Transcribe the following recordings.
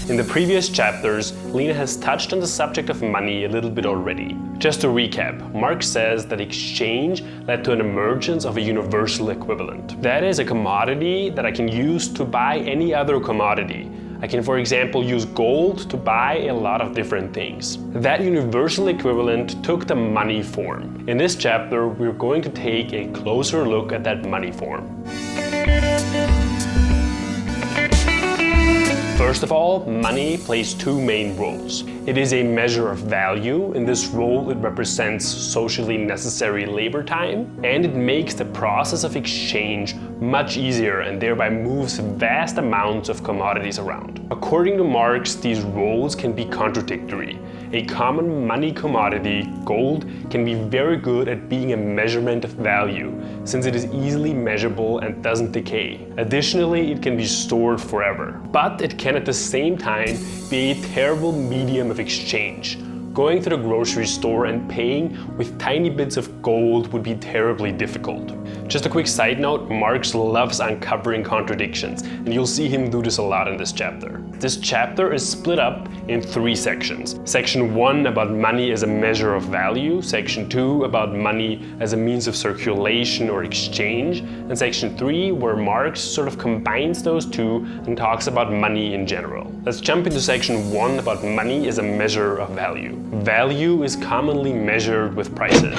In the previous chapters, Lena has touched on the subject of money a little bit already. Just to recap, Marx says that exchange led to an emergence of a universal equivalent. That is a commodity that I can use to buy any other commodity. I can, for example, use gold to buy a lot of different things. That universal equivalent took the money form. In this chapter, we're going to take a closer look at that money form. First of all, money plays two main roles. It is a measure of value. In this role, it represents socially necessary labor time, and it makes the process of exchange much easier and thereby moves vast amounts of commodities around. According to Marx, these roles can be contradictory. A common money commodity, gold, can be very good at being a measurement of value, since it is easily measurable and doesn't decay. Additionally, it can be stored forever. But it can at the same time be a terrible medium of exchange. Going to the grocery store and paying with tiny bits of gold would be terribly difficult. Just a quick side note, Marx loves uncovering contradictions, and you'll see him do this a lot in this chapter. This chapter is split up in 3 sections. Section 1 about money as a measure of value, Section 2 about money as a means of circulation or exchange, and Section 3 where Marx sort of combines those two and talks about money in general. Let's jump into Section 1 about money as a measure of value. Value is commonly measured with prices.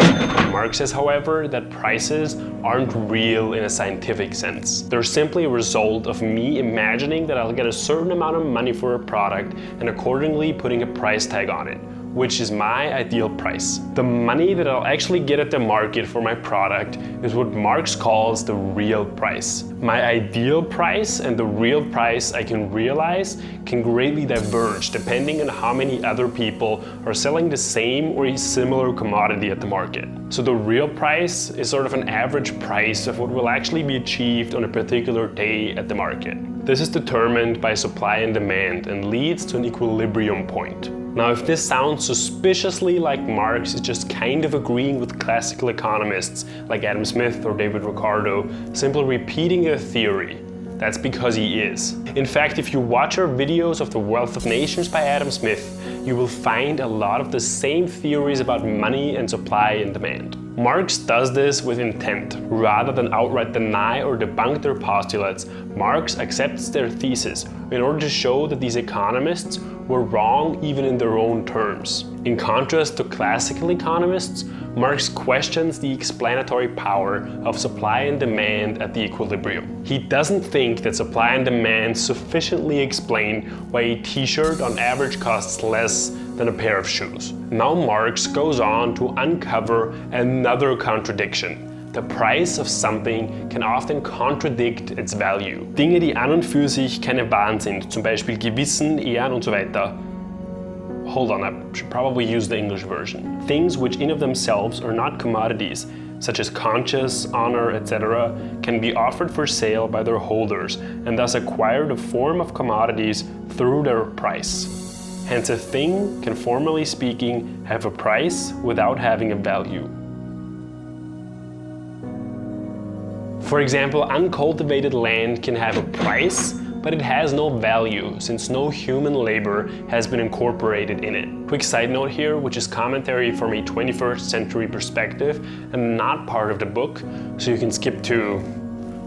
Marx says, however, that prices aren't real in a scientific sense. They're simply a result of me imagining that I'll get a certain amount of money for a product and accordingly putting a price tag on it, which is my ideal price. The money that I'll actually get at the market for my product is what Marx calls the real price. My ideal price and the real price I can realize can greatly diverge depending on how many other people are selling the same or a similar commodity at the market. So the real price is sort of an average price of what will actually be achieved on a particular day at the market. This is determined by supply and demand and leads to an equilibrium point. Now, if this sounds suspiciously like Marx is just kind of agreeing with classical economists like Adam Smith or David Ricardo, simply repeating a theory, that's because he is. In fact, if you watch our videos of The Wealth of Nations by Adam Smith, you will find a lot of the same theories about money and supply and demand. Marx does this with intent. Rather than outright deny or debunk their postulates, Marx accepts their thesis in order to show that these economists were wrong even in their own terms. In contrast to classical economists, Marx questions the explanatory power of supply and demand at the equilibrium. He doesn't think that supply and demand sufficiently explain why a t-shirt on average costs less than a pair of shoes. Now Marx goes on to uncover another contradiction. The price of something can often contradict its value. Dinge, die an und für sich keine Waren sind, zum Beispiel Gewissen, Ehren und so weiter. Hold on, I should probably use the English version. Things which in of themselves are not commodities, such as conscience, honor, etc., can be offered for sale by their holders and thus acquire the form of commodities through their price. Hence, a thing can, formally speaking, have a price without having a value. For example, uncultivated land can have a price, but it has no value since no human labor has been incorporated in it. Quick side note here, which is commentary from a 21st century perspective and not part of the book, so you can skip to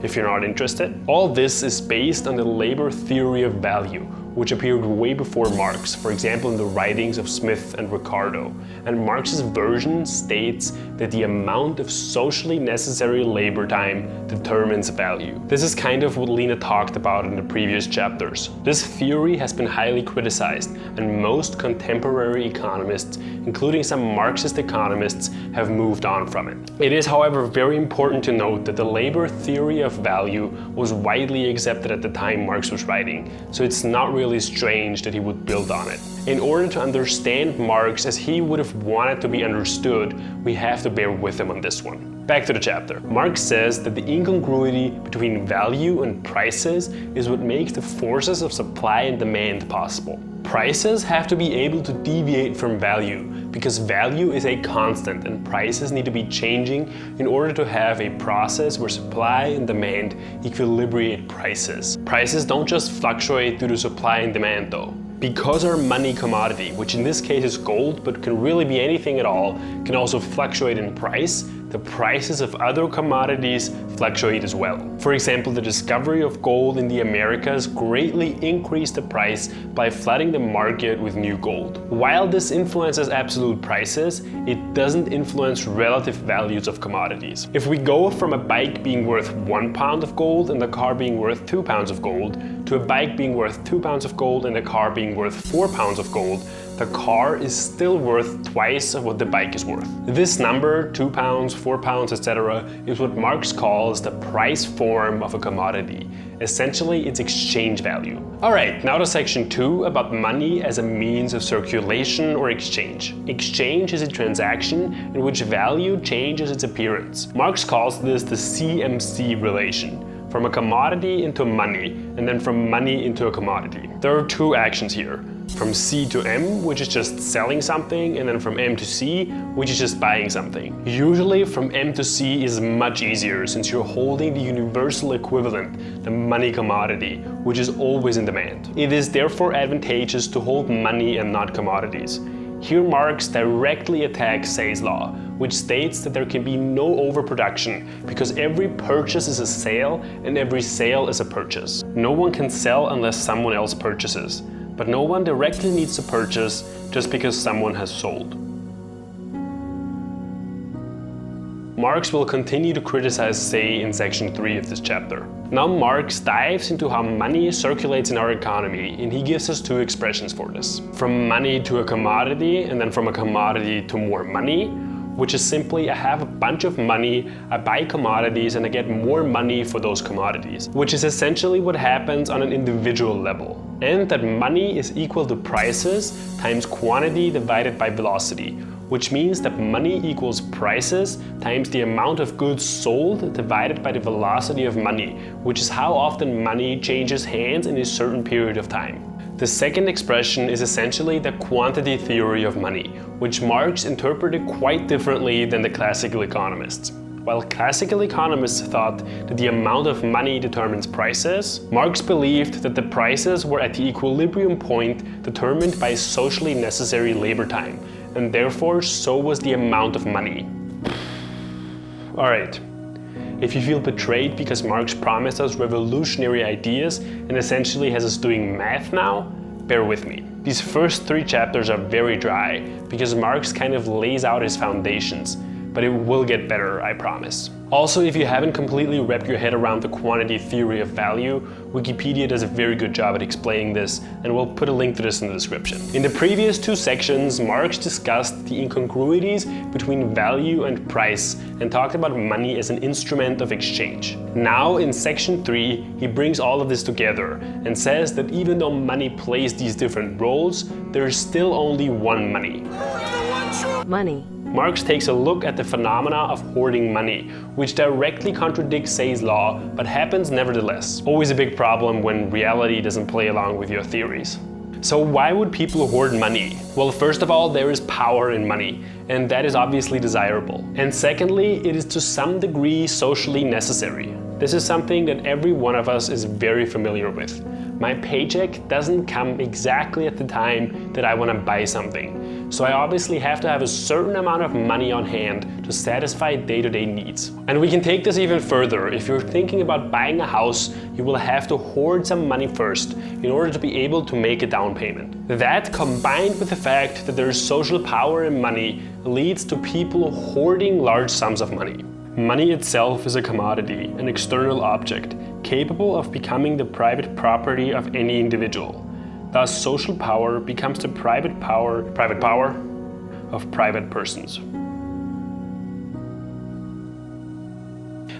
if you're not interested. All this is based on the labor theory of value, which appeared way before Marx, for example in the writings of Smith and Ricardo. And Marx's version states that the amount of socially necessary labor time determines value. This is kind of what Lena talked about in the previous chapters. This theory has been highly criticized, and most contemporary economists, including some Marxist economists, have moved on from it. It is, however, very important to note that the labor theory of value was widely accepted at the time Marx was writing, so it's not really strange that he would build on it. In order to understand Marx as he would have wanted to be understood, we have to bear with him on this one. Back to the chapter. Marx says that the incongruity between value and prices is what makes the forces of supply and demand possible. Prices have to be able to deviate from value because value is a constant and prices need to be changing in order to have a process where supply and demand equilibrate prices. Prices don't just fluctuate due to supply and demand though. Because our money commodity, which in this case is gold but can really be anything at all, can also fluctuate in price, the prices of other commodities fluctuate as well. For example, the discovery of gold in the Americas greatly increased the price by flooding the market with new gold. While this influences absolute prices, it doesn't influence relative values of commodities. If we go from a bike being worth 1 pound of gold and a car being worth 2 pounds of gold, to a bike being worth 2 pounds of gold and a car being worth 4 pounds of gold, the car is still worth twice of what the bike is worth. This number, 2 pounds, 4 pounds, etc., is what Marx calls the price form of a commodity, essentially its exchange value. Alright, now to section 2 about money as a means of circulation or exchange. Exchange is a transaction in which value changes its appearance. Marx calls this the CMC relation. From a commodity into money, and then from money into a commodity. There are two actions here. From C to M, which is just selling something, and then from M to C, which is just buying something. Usually from M to C is much easier since you're holding the universal equivalent, the money commodity, which is always in demand. It is therefore advantageous to hold money and not commodities. Here Marx directly attacks Say's law, which states that there can be no overproduction because every purchase is a sale and every sale is a purchase. No one can sell unless someone else purchases, but no one directly needs to purchase just because someone has sold. Marx will continue to criticize Say in section 3 of this chapter. Now Marx dives into how money circulates in our economy, and he gives us two expressions for this. From money to a commodity, and then from a commodity to more money, which is simply I have a bunch of money, I buy commodities and I get more money for those commodities, which is essentially what happens on an individual level. And that money is equal to prices times quantity divided by velocity, which means that money equals prices times the amount of goods sold divided by the velocity of money, which is how often money changes hands in a certain period of time. The second expression is essentially the quantity theory of money, which Marx interpreted quite differently than the classical economists. While classical economists thought that the amount of money determines prices, Marx believed that the prices were at the equilibrium point determined by socially necessary labor time, and therefore so was the amount of money. Alright, if you feel betrayed because Marx promised us revolutionary ideas and essentially has us doing math now, bear with me. These first 3 chapters are very dry because Marx kind of lays out his foundations, but it will get better, I promise. Also, if you haven't completely wrapped your head around the quantity theory of value, Wikipedia does a very good job at explaining this, and we'll put a link to this in the description. In the previous 2 sections, Marx discussed the incongruities between value and price and talked about money as an instrument of exchange. Now, in section 3, he brings all of this together and says that even though money plays these different roles, there is still only one money. Money. Marx takes a look at the phenomena of hoarding money, which directly contradicts Say's law, but happens nevertheless. Always a big problem when reality doesn't play along with your theories. So why would people hoard money? Well, first of all, there is power in money, and that is obviously desirable. And secondly, it is to some degree socially necessary. This is something that every one of us is very familiar with. My paycheck doesn't come exactly at the time that I want to buy something. So I obviously have to have a certain amount of money on hand to satisfy day-to-day needs. And we can take this even further. If you're thinking about buying a house, you will have to hoard some money first in order to be able to make a down payment. That, combined with the fact that there is social power in money, leads to people hoarding large sums of money. Money itself is a commodity, an external object, capable of becoming the private property of any individual. Thus, social power becomes the private power of private persons.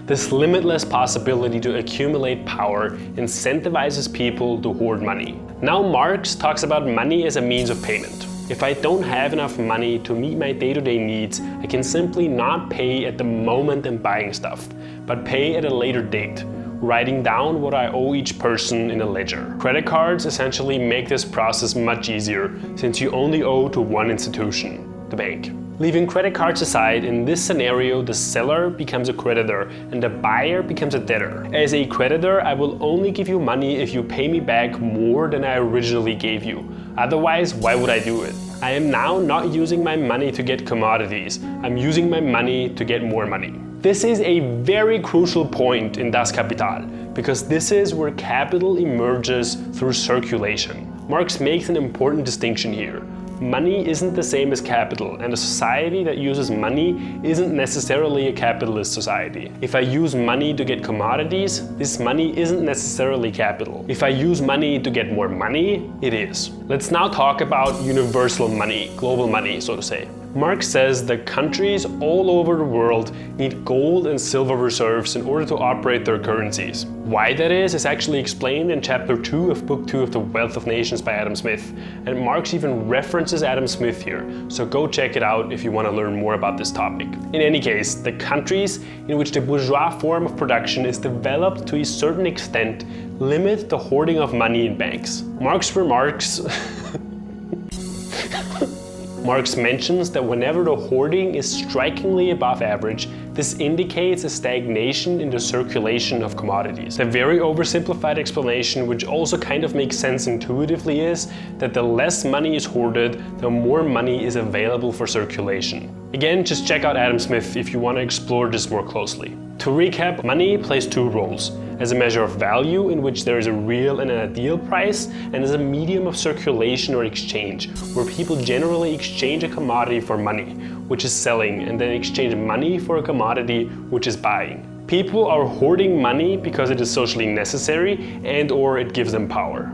This limitless possibility to accumulate power incentivizes people to hoard money. Now Marx talks about money as a means of payment. If I don't have enough money to meet my day-to-day needs, I can simply not pay at the moment I'm buying stuff, but pay at a later date, writing down what I owe each person in a ledger. Credit cards essentially make this process much easier, since you only owe to one institution, the bank. Leaving credit cards aside, in this scenario, the seller becomes a creditor and the buyer becomes a debtor. As a creditor, I will only give you money if you pay me back more than I originally gave you. Otherwise, why would I do it? I am now not using my money to get commodities. I'm using my money to get more money. This is a very crucial point in Das Kapital, because this is where capital emerges through circulation. Marx makes an important distinction here. Money isn't the same as capital, and a society that uses money isn't necessarily a capitalist society. If I use money to get commodities, this money isn't necessarily capital. If I use money to get more money, it is. Let's now talk about universal money, global money, so to say. Marx says that countries all over the world need gold and silver reserves in order to operate their currencies. Why that is actually explained in chapter 2 of book 2 of The Wealth of Nations by Adam Smith, and Marx even references Adam Smith here, so go check it out if you want to learn more about this topic. In any case, the countries in which the bourgeois form of production is developed to a certain extent limit the hoarding of money in banks. Marx remarks Marx mentions that whenever the hoarding is strikingly above average, this indicates a stagnation in the circulation of commodities. A very oversimplified explanation, which also kind of makes sense intuitively, is that the less money is hoarded, the more money is available for circulation. Again, just check out Adam Smith if you want to explore this more closely. To recap, money plays two roles: as a measure of value, in which there is a real and an ideal price, and as a medium of circulation or exchange, where people generally exchange a commodity for money, which is selling, and then exchange money for a commodity, which is buying. People are hoarding money because it is socially necessary and/or it gives them power.